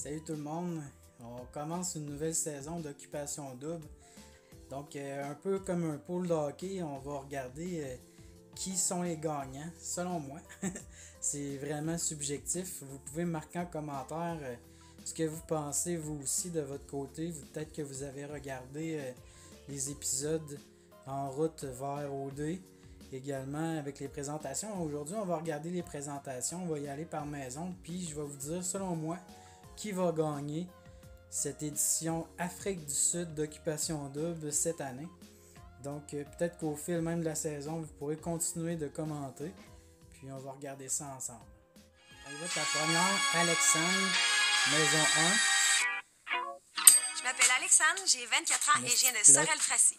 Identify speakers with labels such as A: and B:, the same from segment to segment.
A: Salut tout le monde, on commence une nouvelle saison d'Occupation Double. Donc un peu comme un pool de hockey, on va regarder qui sont les gagnants, selon moi. C'est vraiment subjectif, vous pouvez me marquer en commentaire ce que vous pensez vous aussi de votre côté. Peut-être que vous avez regardé les épisodes en route vers OD. Également avec les présentations. Aujourd'hui, on va regarder les présentations, on va y aller par maison, puis je vais vous dire, selon moi, qui va gagner cette édition Afrique du Sud d'Occupation Double cette année. Donc, peut-être qu'au fil même de la saison, vous pourrez continuer de commenter, puis on va regarder ça ensemble. On va avec la première, Alexandre, maison 1.
B: Je m'appelle Alexandre, j'ai 24 ans et je viens de Sorel-Tracy.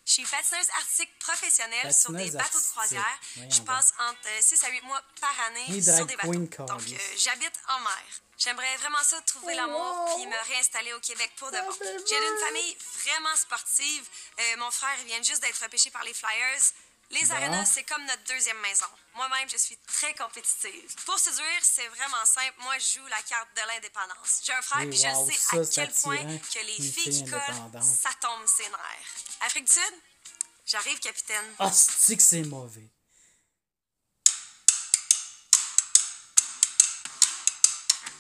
B: Je suis patineuse artistique professionnelle sur des bateaux de croisière. Je passe entre 6 à 8 mois par année sur des bateaux. Donc, j'habite en mer. J'aimerais vraiment ça, trouver l'amour puis me réinstaller au Québec pour de bon. J'ai une famille vraiment sportive. Mon frère vient juste d'être repêché par les Flyers. Les arénas, c'est comme notre deuxième maison. Moi-même, je suis très compétitive. Pour séduire, c'est vraiment simple. Moi, je joue la carte de l'indépendance. J'ai un frère, puis je sais à quel point que les filles qui collent, ça tombe ses nerfs. Afrique du Sud, j'arrive, capitaine.
A: Ah, c'est que c'est mauvais.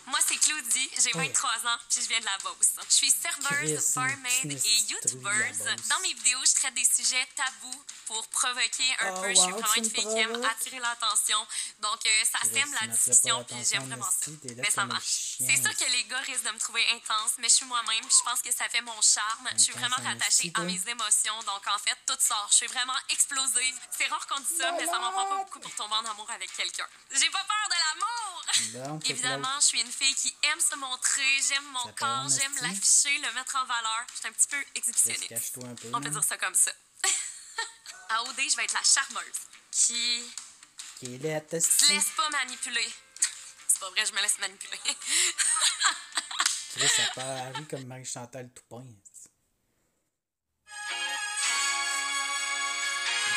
B: Moi, c'est Claudie, j'ai 23 ans, puis je viens de la Beauce. Je suis serveuse, barmaid et YouTubeuse. Dans mes vidéos, je traite des sujets tabous pour provoquer un peu. Je suis vraiment une fille qui aime attirer l'attention. Donc, ça sème la discussion, puis j'aime vraiment ça. Mais ça marche. C'est sûr que les gars risquent de me trouver intense, mais je suis moi-même, puis je pense que ça fait mon charme. Je suis vraiment rattachée à mes émotions, donc en fait, tout sort. Je suis vraiment explosive. C'est rare qu'on dit ça, mais ça m'en prend pas beaucoup pour tomber en amour avec quelqu'un. J'ai pas peur de l'amour! Évidemment, je suis une fille qui aime se montrer, j'aime mon corps, j'aime l'afficher, le mettre en valeur. Je suis un petit peu exhibitionniste. On peut dire ça comme ça. À OD, je vais être la charmeuse qui se laisse pas manipuler. C'est pas vrai, je me laisse manipuler.
A: Ça paraît comme Marie-Chantal Toupin.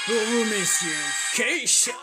A: Pour vous, messieurs, Keisha!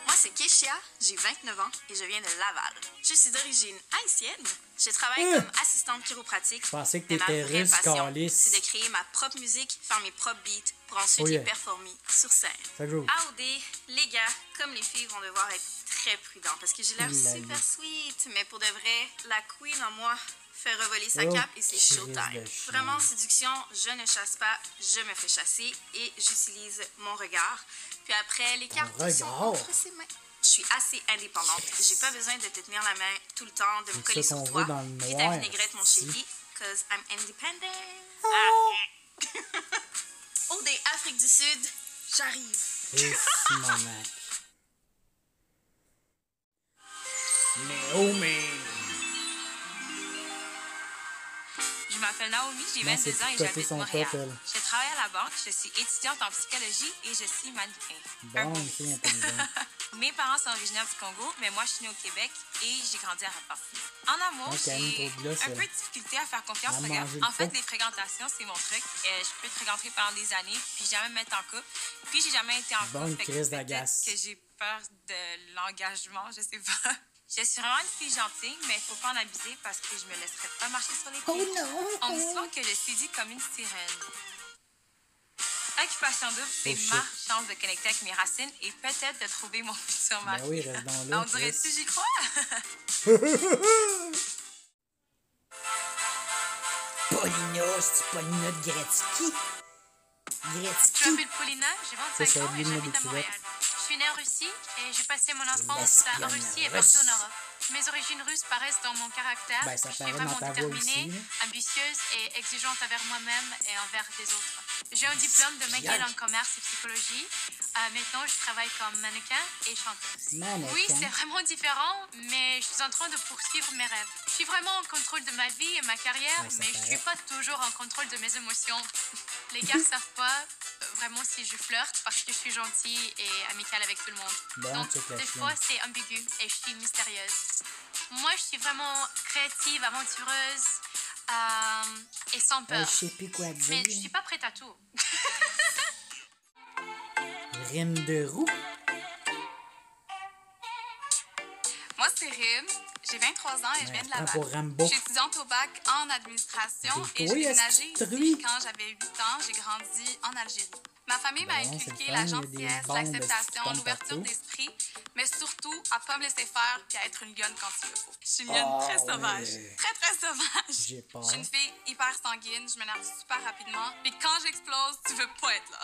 B: Moi, c'est Keisha, j'ai 29 ans et je viens de Laval. Je suis d'origine haïtienne. Je travaille comme assistante chiropratique.
A: Je pensais que t'étais russe, calice.
B: C'est de créer ma propre musique, faire mes propres beats pour ensuite les performer sur scène. À OD, les gars, comme les filles, vont devoir être très prudents parce que j'ai l'air super sweet. Mais pour de vrai, la queen en moi fait revoler sa cape et c'est showtime. Vraiment, en séduction, je ne chasse pas, je me fais chasser et j'utilise mon regard. Puis après, les cartes sont entre ses mains. Je suis assez indépendante. J'ai pas besoin de te tenir la main tout le temps, de me coller sur toi. Puis ta vinaigrette, mon chéri, cause I'm independent. Oh, des Afrique du Sud, j'arrive.
A: Et Simonac. Naomi.
B: Je m'appelle Naomi, j'ai 22 ans et j'habite Montréal. Je travaille à la banque, je suis étudiante en psychologie et je suis mannequin.
A: Bon, une fille intelligente.
B: Mes parents sont originaires du Congo, mais moi je suis née au Québec et j'ai grandi à Repentigny. En amour, j'ai un peu de difficulté à faire confiance aux gars. En fait, les fréquentations, c'est mon truc. Je peux te fréquenter pendant des années, puis jamais me mettre en couple. Puis j'ai jamais été en couple, fait que peut-être que j'ai peur de l'engagement, je sais pas. Je suis vraiment une fille gentille, mais il faut pas en abuser parce que je me laisserai pas marcher sur les pieds. Oh non! On me dit souvent que je séduis comme une sirène. Occupation double, c'est ma chance de connecter avec mes racines et peut-être de trouver mon futur mari.
A: Ben oui, reste dans là.
B: On dirait-tu j'y crois?
A: Paulina, c'est Paulina de Gretzky.
B: Je m'appelle Paulina, j'ai 25 ans et j'habite à Montréal. Je suis née en Russie et j'ai passé mon enfance en Russie et partout en Europe. Mes origines russes paraissent dans mon caractère. Je suis vraiment déterminée, ambitieuse et exigeante envers moi-même et envers les autres. J'ai un diplôme de McGill en commerce et psychologie. Maintenant, je travaille comme mannequin et chanteuse. Oui, c'est vraiment différent, mais je suis en train de poursuivre mes rêves. Je suis vraiment en contrôle de ma vie et ma carrière, mais je suis pas toujours en contrôle de mes émotions. Les gars savent pas vraiment si je flirte parce que je suis gentille et amicale avec tout le monde. Donc, des fois, c'est ambigu et je suis mystérieuse. Moi, je suis vraiment créative, aventureuse et sans peur.
A: Je sais plus quoi dire.
B: Mais je suis pas prête à tout.
A: Rime de roue.
B: Moi, c'est Rim. j'ai 23 ans et je viens de Laval.
A: Pour Rambo.
B: Je suis étudiante au bac en administration et j'ai déménagé ici quand j'avais 8 ans. J'ai grandi en Algérie. Ma famille m'a inculqué la gentillesse, l'acceptation, l'ouverture d'esprit, mais surtout à pas me laisser faire et à être une lionne quand il le faut. Je suis une lionne très sauvage. Ouais. Très, très sauvage.
A: J'ai peur.
B: Je suis une fille hyper sanguine, je m'énerve super rapidement. Puis quand j'explose, tu veux pas être là.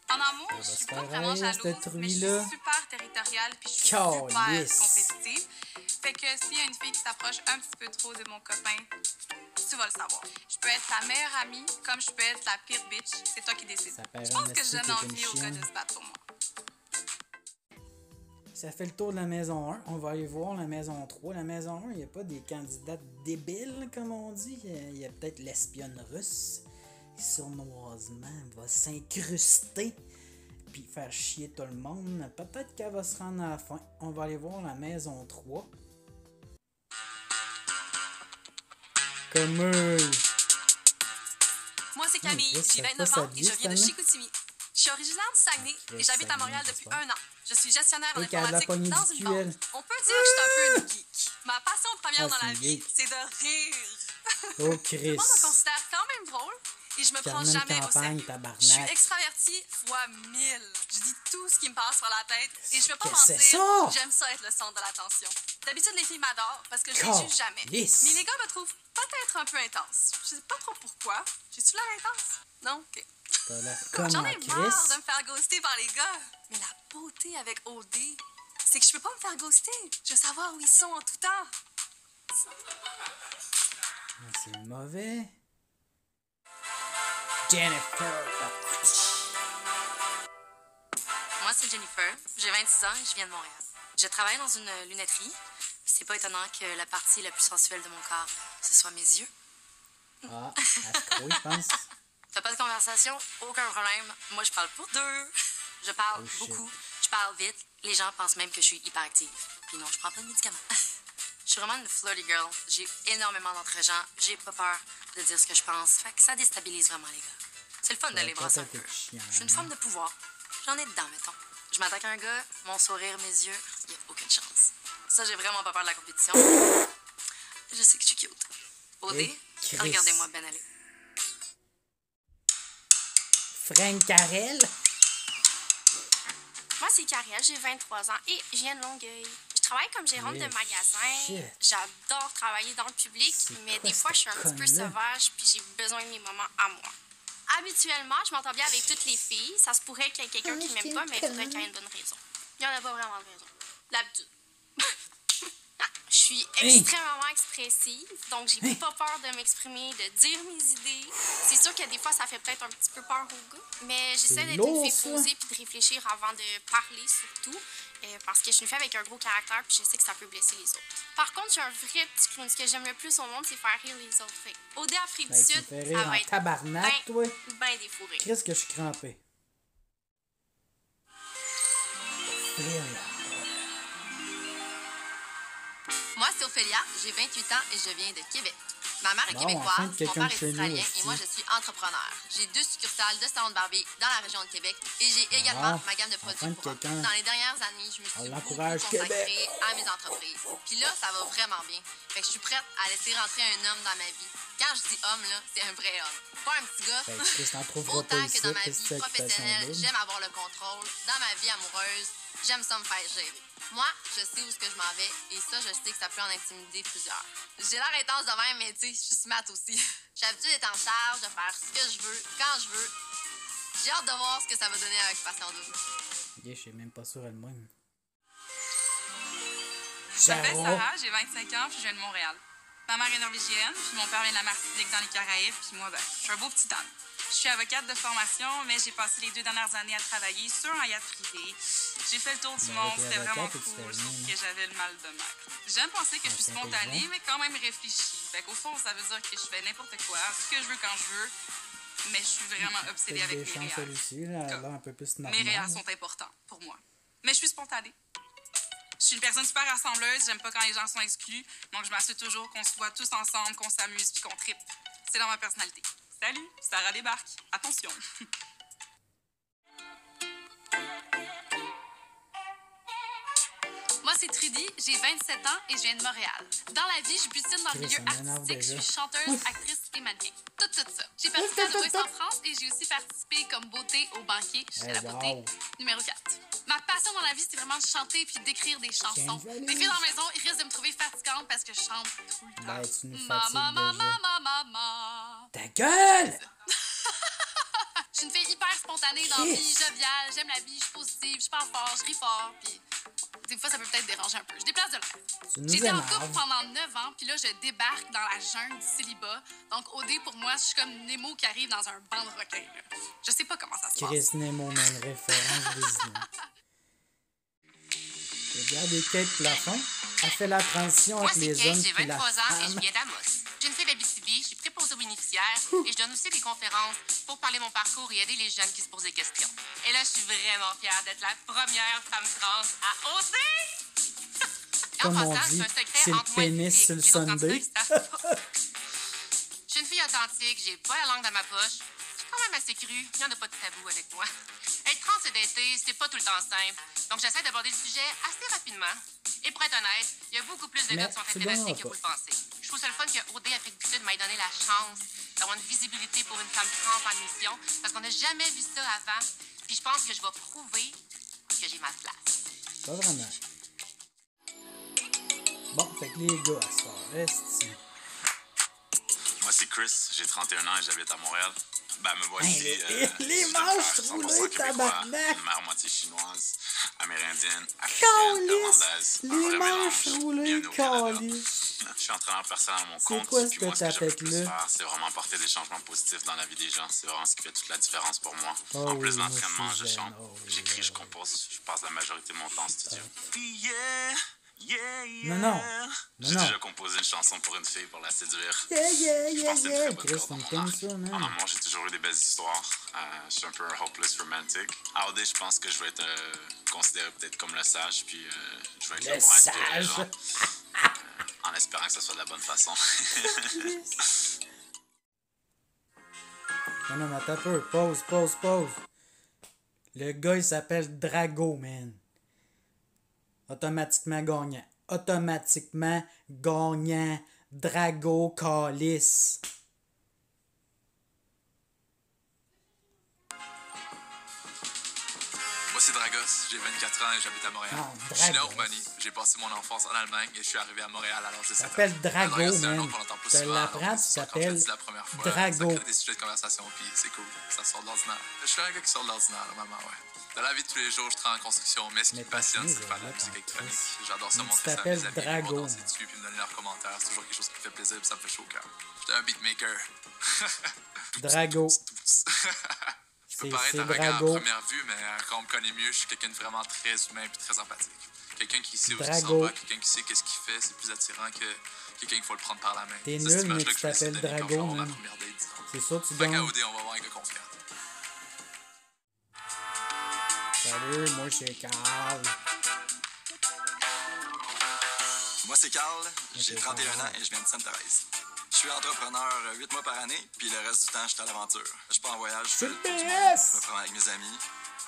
B: En amour, je suis pas vraiment jalouse, mais je suis super territoriale puis je suis super compétitive. Fait que s'il y a une fille qui s'approche un petit peu trop de mon copain, tu vas le savoir. Je peux être ta meilleure amie comme je peux être la pire bitch. C'est toi qui décides. Je pense que je donne envie au gars de se battre pour moi.
A: Ça fait le tour de la maison 1. On va aller voir la maison 3. La maison 1, il n'y a pas des candidats débiles, comme on dit. Il y a peut-être l'espionne russe. Sournoisement, elle va s'incruster puis faire chier tout le monde. Peut-être qu'elle va se rendre à la fin. On va aller voir la maison 3. Comme
B: Moi, c'est Camille, j'ai 29 ans et je viens de Chicoutimi. Je suis originaire du Saguenay et j'habite à Montréal depuis 1 an. Je suis gestionnaire en informatique dans une banque. On peut dire que je suis un peu une geek. Ma passion première dans la vie, c'est de rire.
A: Oh, Chris.
B: Tout le monde me considère quand même drôle et je me prends jamais au sérieux. Je suis extravertie fois 1000. Je dis tout ce qui me passe par la tête et je veux pas mentir, j'aime ça être le centre de l'attention. D'habitude, les filles m'adorent parce que je les juge jamais. Mais les gars me trouvent peut-être un peu intense. Je sais pas trop pourquoi. J'ai-tu l'air intense? Non? OK. J'en ai marre de me faire ghoster par les gars. Mais la beauté avec OD, c'est que je peux pas me faire ghoster. Je veux savoir où ils sont en tout temps.
A: C'est mauvais. Jennifer.
B: Moi, c'est Jennifer. J'ai 26 ans et je viens de Montréal. Je travaille dans une lunetterie. C'est pas étonnant que la partie la plus sensuelle de mon corps, ce soit mes yeux.
A: Ah, astro, je pense.
B: T'as pas de conversation? Aucun problème. Moi, je parle pour deux. Je parle beaucoup. Je parle vite. Les gens pensent même que je suis hyperactive. Puis non, je prends pas de médicaments. Je suis vraiment une flirty girl. J'ai énormément d'entre-gens. J'ai pas peur de dire ce que je pense. Fait que ça déstabilise vraiment les gars. C'est le fun de les brasser un peu. Je suis une femme de pouvoir. J'en ai dedans, mettons. Je m'attaque à un gars, mon sourire, mes yeux, il n'y a aucune chance. Ça, j'ai vraiment pas peur de la compétition. Je sais que je suis cute. OD, regardez-moi bien aller.
A: Frank Carrel.
B: Moi, c'est Carrel, j'ai 23 ans et je viens de Longueuil. Je travaille comme gérante de magasin. J'adore travailler dans le public, mais des fois, je suis un petit peu sauvage puis j'ai besoin de mes moments à moi. Habituellement, je m'entends bien avec toutes les filles. Ça se pourrait qu'il y ait quelqu'un qui m'aime pas, mais il faudrait qu'il y ait une bonne raison. Il n'y en a pas vraiment de raison. L'habitude. Je suis extrêmement expressive, donc j'ai pas peur de m'exprimer, de dire mes idées. C'est sûr que des fois, ça fait peut-être un petit peu peur aux gars, mais j'essaie d'être une fille posée puis de réfléchir avant de parler surtout, parce que je suis une fille avec un gros caractère puis je sais que ça peut blesser les autres. Par contre, je suis un vrai petit clown. Ce que j'aime le plus au monde, c'est faire rire les autres. OD Afrique du Sud, ça va être
A: tabarnak, toi.
B: Ben défourré.
A: Qu'est-ce que je suis crampé?
B: Moi, c'est Ophélia, j'ai 28 ans et je viens de Québec. Ma mère est québécoise, mon père est australien et moi, je suis entrepreneur. J'ai 2 succursales de salons de Barbie dans la région de Québec et j'ai également ma gamme de produits pour hommes. Dans les dernières années, je me suis beaucoup consacrée à mes entreprises. Puis là, ça va vraiment bien. Fait que je suis prête à laisser rentrer un homme dans ma vie. Quand je dis homme, là, c'est un vrai homme. Pas un petit gars. Autant que dans ma vie professionnelle, j'aime avoir le contrôle. Dans ma vie amoureuse, j'aime ça me faire gérer. Moi, je sais où je m'en vais et ça, je sais que ça peut en intimider plusieurs. J'ai l'air intense de même, mais tu sais, je suis smart aussi. J'ai l'habitude d'être en charge, de faire ce que je veux, quand je veux. J'ai hâte de voir ce que ça va donner à Occupation Double.
A: Je suis même pas sûre elle-même.
C: Je m'appelle Sarah, j'ai 25 ans puis je viens de Montréal. Ma mère est norvégienne, puis mon père vient de la Martinique dans les Caraïbes, puis moi, je suis un beau petit âne. Je suis avocate de formation, mais j'ai passé les 2 dernières années à travailler sur un yacht privé. J'ai fait le tour du monde, c'était vraiment cool, sauf que j'avais le mal de mer. J'aime penser que je suis spontanée, mais quand même réfléchie. Fait qu'au fond, ça veut dire que je fais n'importe quoi, ce que je veux quand je veux, mais je suis vraiment obsédée avec mes réals. Mes réals sont importants pour moi. Mais je suis spontanée. Je suis une personne super rassembleuse, j'aime pas quand les gens sont exclus, donc je m'assure toujours qu'on se voit tous ensemble, qu'on s'amuse puis qu'on trippe. C'est dans ma personnalité. Salut, Sarah débarque. Attention.
B: Moi,
C: Moi, c'est Trudy, j'ai 27 ans et je viens de Montréal. Dans la vie, je butine dans le milieu artistique, je suis chanteuse, actrice et mannequin. Tout ça. J'ai participé à The Voice en France et j'ai aussi participé comme beauté au banquier. J'étais la beauté numéro 4. Ma passion dans la vie, c'est vraiment de chanter puis d'écrire des chansons. Les filles dans la maison, ils risquent de me trouver fatigante parce que je chante tout le temps.
A: Tu nous fatigues
C: Maman.
A: Ta gueule!
C: Je suis une fille hyper spontanée dans la vie, joviale, j'aime la vie, je suis positive, je parle fort, je ris fort, puis des fois ça peut peut-être déranger un peu. Je déplace de l'air. J'ai été en couple pendant 9 ans, puis là je débarque dans la jungle du célibat. Donc OD pour moi, je suis comme Nemo qui arrive dans un banc de requins. Là. Je sais pas comment ça se passe.
A: Chris Nemo, man, référence Disney. Regardez Kate Plafond. Elle fait la transition entre les hommes
B: et la femme. Moi, c'est Kate, j'ai 23 ans et je viens d'Amos. J'ai une fille d'Abitibi, je suis préposée aux bénéficiaires et je donne aussi des conférences pour parler de mon parcours et aider les jeunes qui se posent des questions. Et là, je suis vraiment fière d'être la première femme trans à oser!
A: Comme on dit, c'est le pénis sur le Sunday.
B: Je suis une fille authentique, j'ai pas la langue dans ma poche. Je suis quand même assez crue, il n'y en a pas de tabou avec moi. Être trans et dater, c'est pas tout le temps simple. Donc j'essaie d'aborder le sujet assez rapidement. Et pour être honnête, il y a beaucoup plus de gars qui sont intéressés que vous le pensez. Je trouve ça le fun que OD Afrique du Sud m'ait donné la chance d'avoir une visibilité pour une femme trans en émission, parce qu'on n'a jamais vu ça avant. Puis je pense que je vais prouver que j'ai ma place.
A: Pas vraiment. Bon, fait que les gars, à ce soir, reste.
D: Moi, c'est Chris, j'ai 31 ans et j'habite à Montréal. Ben, me voici.
A: Les manches roulées, tabarnak!
D: Mère moitié chinoise, amérindienne, africaine, irlandaise.
A: Les manches roulées, calice!
D: Je suis entraîneur personnel à mon compte.
A: C'est quoi
D: puis moi,
A: cette
D: ce que j'aime le plus
A: tapette-là?
D: faire, c'est vraiment apporter des changements positifs dans la vie des gens. C'est vraiment ce qui fait toute la différence pour moi.
A: Oh
D: en plus
A: oui,
D: de l'entraînement,
A: moi,
D: je
A: c'est
D: chante,
A: jeune. Oh oui,
D: j'écris, je
A: oui.
D: compose. Je passe la majorité de mon temps en studio.
A: Non.
D: J'ai déjà composé une chanson pour une fille pour la séduire.
A: Yeah.
D: Chris,
A: on t'aime ça,
D: En
A: man.
D: amour, j'ai toujours eu des belles histoires. Je suis un peu un hopeless romantic. À OD, je pense que je vais être considéré peut-être comme le sage, puis je vais être là
A: Le
D: pour inspirer les
A: sage.
D: gens. En espérant que ça soit de la bonne façon.
A: Non, mais attends un peu. Pause. Le gars, il s'appelle Drago, man. Automatiquement gagnant. Drago Calice.
E: Moi, c'est Dragos, j'ai 24 ans et j'habite à Montréal.
A: Non,
E: Je suis né en
A: Dragos.
E: Roumanie, j'ai passé mon enfance en Allemagne et je suis arrivé à Montréal à l'âge de 7 ans.
A: T'appelles Drago,
E: Dragos, c'est un
A: man.
E: nom qu'on entend pas
A: Tu
E: souvent,
A: l'apprends,
E: donc
A: tu
E: c'est ça,
A: t'appelles
E: quand c'est la première fois,
A: Drago.
E: ça crée des sujets de conversation, puis c'est cool, ça sort de l'ordinaire. Je suis un gars qui sort de l'ordinaire, maman, ouais. Dans la vie de tous les jours, je travaille en construction, mais ce qui
A: Mais
E: me passionne, c'est de faire de la
A: passionné,
E: musique
A: j'aurais
E: électronique. J'adore ça
A: Mais tu
E: montrer ça à
A: t'appelles
E: mes amis,
A: Drago.
E: pouvoir danser dessus, puis me donner leurs commentaires. C'est toujours quelque chose qui me fait plaisir, puis ça me fait chaud au cœur. J'étais un beatmaker.
A: Drago.
E: Je peux paraître
A: C'est
E: arrogant à
A: Drago.
E: première vue, mais quand on me connaît mieux, je suis quelqu'un de vraiment très humain et très empathique. Quelqu'un qui sait où il s'en
A: Drago.
E: va, quelqu'un qui sait qu'est-ce qu'il fait, c'est plus attirant que quelqu'un qu'il faut le prendre par la main.
A: T'es
E: C'est
A: nul,
E: cette
A: mais
E: image-là
A: tu
E: que je me suis
A: t'appelles
E: donnée quand je vais
A: Drago,
E: avoir ma
A: man.
E: première date, disons.
A: C'est ça, tu
E: Fait qu'à
A: gagnes.
E: OD, on va voir un gars qu'on fier.
A: Salut, moi c'est Carl.
F: Moi, c'est Carl, j'ai 31 ans et je viens de Sainte-Thérèse. Je suis entrepreneur 8 mois par année, puis le reste du temps, je suis à l'aventure. Je pars en voyage, je fais le tour du monde, je me prends avec mes amis,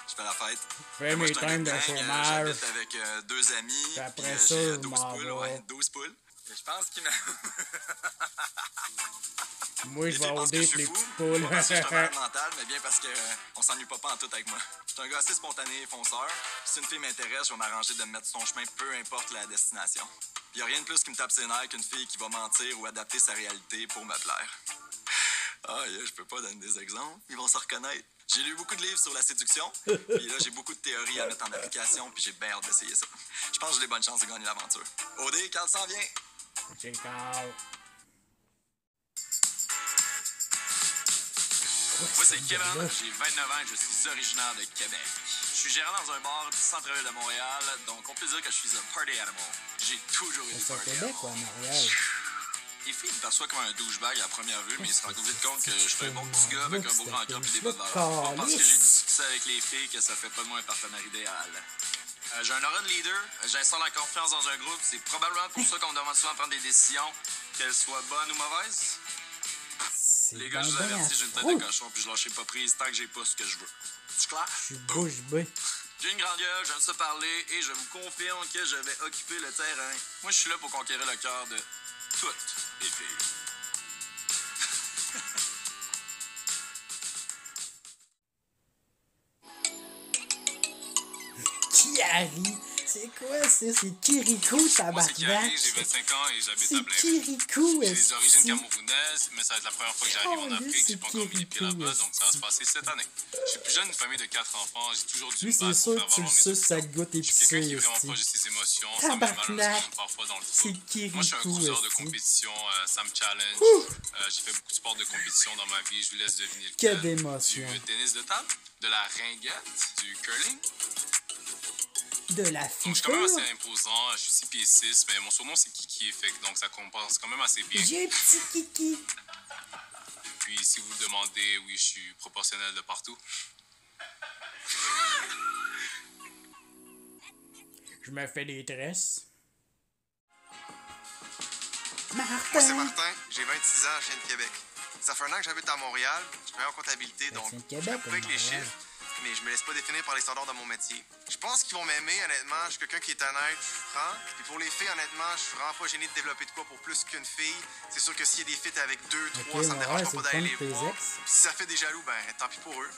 F: je fais la fête.
A: Fais
F: Moi,
A: mes
F: je suis un
A: times de
F: gars gang,
A: chômage.
F: j'habite avec 2 amis,
A: Puis après
F: puis
A: ça,
F: j'ai
A: je
F: 12
A: m'en
F: poules,
A: vais.
F: ouais, 12 poules. Et je pense qu'il m'a...
A: Moi, je vais
F: parce que
A: OD
F: je suis
A: les
F: fou,
A: petites poules.
F: pas parce que je suis un malade mental, mais bien parce que on s'ennuie pas en tout avec moi. Je suis un gars assez spontané et fonceur. Si une fille m'intéresse, je vais m'arranger de me mettre sur son chemin, peu importe la destination. Il y a rien de plus qui me tape ses nerfs qu'une fille qui va mentir ou adapter sa réalité pour me plaire. Ah, je peux pas donner des exemples, ils vont se reconnaître. J'ai lu beaucoup de livres sur la séduction, puis là, j'ai beaucoup de théories à mettre en application, puis j'ai bien hâte d'essayer ça. Je pense que j'ai des bonnes chances de gagner l'aventure. OD, Carl s'en vient!
A: C'est Carl.
D: Moi, c'est Kevin, j'ai 29 ans et je suis originaire de Québec. Je suis gérant dans un bar du centre-ville de Montréal, donc on peut dire que je suis un party animal. J'ai toujours été
A: C'est à
D: party
A: Québec ou à
D: animal.
A: Montréal?
D: Les filles me perçoivent comme un douchebag à première vue, mais ils se rendent vite compte que je suis un bon petit gars avec un beau grand cœur et des bonnes valeurs. Pas parce que j'ai du succès avec les filles que ça fait pas de moi un partenaire idéal. J'ai un aura de leader, j'installe la confiance dans un groupe, c'est probablement pour ça qu'on me demande souvent de prendre des décisions, qu'elles soient bonnes ou mauvaises. Les gars, je vous avertis, j'ai une tête de cochon, puis je lâcherai pas prise tant que j'ai pas ce que je veux. C'est clair?
A: Je suis bouche bée.
D: J'ai une grande gueule, j'aime ça parler et je vous confirme que je vais occuper le terrain. Moi, je suis là pour conquérir le cœur de toutes les filles.
A: Kiari! C'est quoi ça? C'est Kirikou,
E: Moi, c'est
A: tabarnak!
E: Kiari, j'ai 25 ans et j'habite à
A: C'est
E: Blainville.
A: Kirikou,
E: J'ai des origines camerounaises, mais ça va être la première fois que j'arrive en Afrique. J'ai pas encore mis les pieds là-bas, donc ça va se passer cette année. Je suis plus jeune d'une famille de 4 enfants. J'ai toujours dû
A: Lui,
E: me
A: c'est
E: battre pour
A: sûr
E: faire
A: que tu le
E: valoir mes
A: suces, ça
E: opinions.
A: goûte
E: Je suis quelqu'un qui est
A: épicé,
E: vraiment
A: esti.
E: proche de ses émotions. Ça me met malheureusement
A: Tabarnak!
E: parfois dans le
A: C'est
E: trou.
A: Kirikou,
E: Moi, je suis un cruiseur de
A: esti.
E: compétition. Ça me challenge. J'ai fait beaucoup de sports de compétition dans ma vie. Je vous laisse deviner lequel.
A: Que d'émotion.
E: Du tennis de table, de la ringuette, du curling.
A: De la
E: Donc, je suis quand même
A: fiture.
E: assez imposant. Je suis 6 pieds 6, mais mon surnom, c'est Kiki. Fait que, donc, ça compense quand même assez bien.
A: J'ai un petit kiki.
E: Puis, si vous le demandez, oui, je suis proportionnel de partout.
A: Je me fais des tresses.
G: Moi, c'est
A: Martin!
G: Martin, j'ai 26 ans, je viens de Québec. Ça fait un an que j'habite à Montréal, je travaille en comptabilité, donc
A: c'est de
G: je
A: Québec,
G: fais beaucoup avec les
A: Montréal.
G: chiffres, mais je me laisse pas définir par les standards de mon métier. Je pense qu'ils vont m'aimer, honnêtement, je suis quelqu'un qui est honnête, je suis franc. Puis pour les filles, honnêtement, je suis vraiment pas gêné de développer de quoi pour plus qu'une fille. C'est sûr que s'il y a des filles avec 2, 3, ça me
A: ouais,
G: dérange
A: c'est
G: pas
A: le
G: d'aller
A: fun de
G: les
A: tes
G: voir.
A: ex.
G: Puis si ça fait des jaloux, ben tant pis pour eux.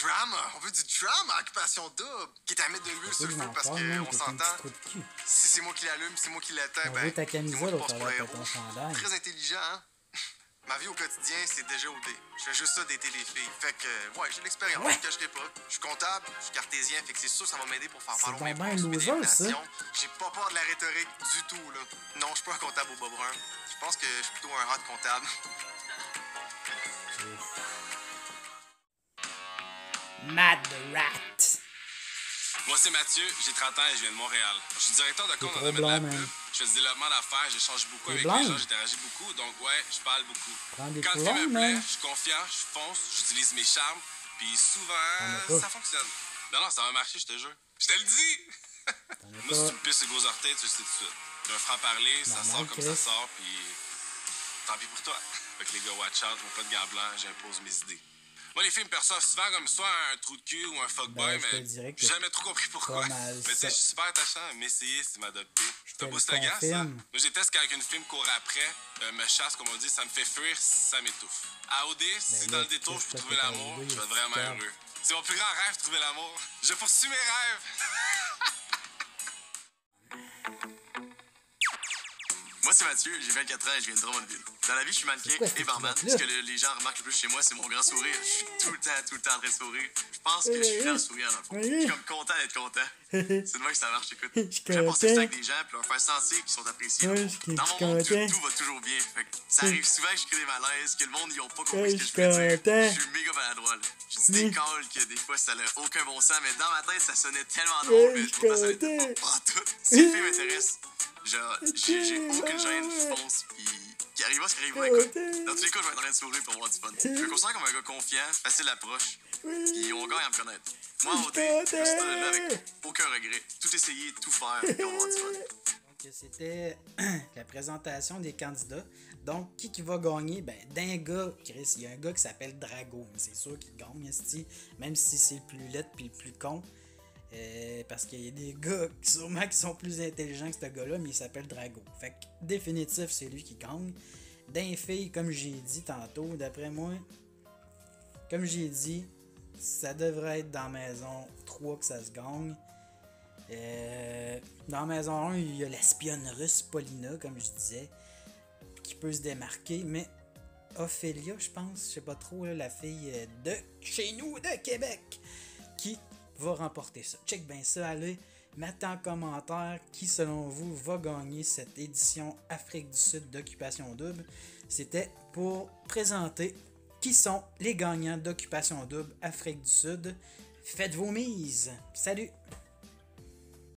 G: Drama! On veut du drama, occupation double! Qui est à mettre de l'huile sur le
A: Je
G: feu
A: m'en
G: parce
A: parle, même,
G: qu'on
A: t'es un
G: s'entend.
A: petit trou de cul.
G: Si c'est moi qui l'allume, c'est moi qui l'éteins,
A: On
G: ben.
A: veut ta
G: c'est moi
A: camisole
G: qui
A: au
G: passe pour
A: travers
G: le
A: de ton
G: héros.
A: chandail.
G: Très intelligent, hein? Ma vie au quotidien, c'est déjà OD. Je fais juste ça d'été les filles. Fait que, ouais, j'ai de l'expérience, je ne cacherai pas. Je suis comptable, je suis cartésien, fait que c'est sûr que ça va m'aider pour faire
A: C'est
G: valoir mes
A: donc
G: points,
A: ben
G: soulever des
A: loser, ça.
G: nations. J'ai pas peur de la rhétorique du tout, là. Non, je suis pas un comptable au bas brun. Je pense que je suis plutôt un rat de comptable.
A: Mad Rat.
E: Moi, c'est Mathieu, j'ai 30 ans et je viens de Montréal. Je suis directeur de compte dans
A: trop
E: le domaine de la
A: blanc,
E: pub.
A: man.
E: Je fais du développement d'affaires, j'échange beaucoup
A: T'es
E: avec
A: blanc.
E: les gens, j'interagis beaucoup. Donc, ouais, je parle beaucoup.
A: Prends des
E: Quand le
A: couleurs,
E: film me plaît,
A: man.
E: je suis confiant, je fonce, j'utilise mes charmes. Puis
A: T'en as
E: souvent,
A: pas.
E: ça fonctionne. Non, ça va marcher, je te jure. Je te le dis!
A: T'en as
E: Moi, si tu
A: pas.
E: me pisses les gros orteils, tu le sais tout de suite. J'ai un franc-parler, ça
A: Normal,
E: sort comme
A: Chris.
E: ça sort, puis tant pis pour toi. Fait que les gars, watch out, moi pas de gants blancs, j'impose mes idées. Moi, les filles me perçoivent souvent comme soit un trou de cul ou un fuckboy,
A: Ben, je te
E: mais
A: dirais que
E: j'ai jamais trop compris pourquoi.
A: pas mal
E: Mais tu sais,
A: ça.
E: je suis super attachant, m'essayer, c'est m'adopter. C'est
A: te
E: un beau
A: le
E: slogan, ça.
A: confirme.
E: Moi, je déteste quand une fille me court après, me chasse, comme on dit, ça me fait fuir, ça m'étouffe. À OD, si
A: Ben
E: dans
A: là,
E: le détour, je peux
A: Chris,
E: trouver
A: toi, t'es
E: l'amour,
A: à OD,
E: je vais être
A: c'est
E: vraiment
A: calme.
E: heureux. C'est mon plus grand rêve, trouver l'amour. Je poursuis mes rêves.
F: Moi, c'est Mathieu, j'ai 24 ans et je viens de Drummondville. Dans la vie, je suis mannequin
A: C'est quoi cette
F: et barman.
A: pilote-là?
F: Ce que les gens remarquent le plus chez moi, c'est mon grand sourire. Je suis tout le temps en train de sourire. Je pense que je suis fier de sourire dans le fond. Je suis comme content d'être content. C'est de moi que ça marche, écoute.
A: Je suis
F: J'aime passer du temps avec
A: content.
F: des gens puis leur faire sentir qu'ils sont appréciés.
A: Ouais, je suis
F: Dans mon monde,
A: content.
F: tout va toujours bien. Fait que ça arrive souvent que je crée des malaises, que le monde, ils ont pas compris
A: Ouais,
F: ce que
A: je
F: je voulais
A: suis
F: dire.
A: content.
F: Je suis méga maladroit, là. Je dis des calls que des fois, ça n'a aucun bon sens, mais dans ma tête, ça sonnait tellement
A: Ouais,
F: drôle. Mais
A: je
F: je
A: suis
F: trouve que ça n'était
A: content.
F: pas tout. Si les filles m'intéressent, genre, j'ai aucune gêne, je fonce, puis qui arrivera ce qui arrivera, écoute. Dans tous les cas, je vais être en train de sourire pour avoir du fun. Je me considère comme un gars confiant, facile d'approche, puis on gagne à me connaître. Moi, en OD, je suis là avec aucun regret. Tout essayer, tout faire, puis on va avoir du fun.
A: Donc, c'était la présentation des candidats. Donc, qui va gagner? Ben, d'un gars, Chris, il y a un gars qui s'appelle Drago. Mais c'est sûr qu'il gagne, esti, même si c'est le plus laid puis le plus con. Parce qu'il y a des gars sûrement qui sont plus intelligents que ce gars-là, mais il s'appelle Drago. Fait que, définitif, c'est lui qui gagne. D'un fille, comme j'ai dit tantôt, d'après moi, comme j'ai dit, ça devrait être dans la maison 3 que ça se gagne. Dans la maison 1, il y a l'espionne russe Paulina, comme je disais, qui peut se démarquer, mais Ophélia, je pense, je sais pas trop, là, la fille de chez nous, de Québec, qui va remporter ça. Check bien ça, allez, mettez en commentaire qui, selon vous, va gagner cette édition Afrique du Sud d'Occupation Double. C'était pour présenter qui sont les gagnants d'Occupation Double Afrique du Sud. Faites vos mises. Salut!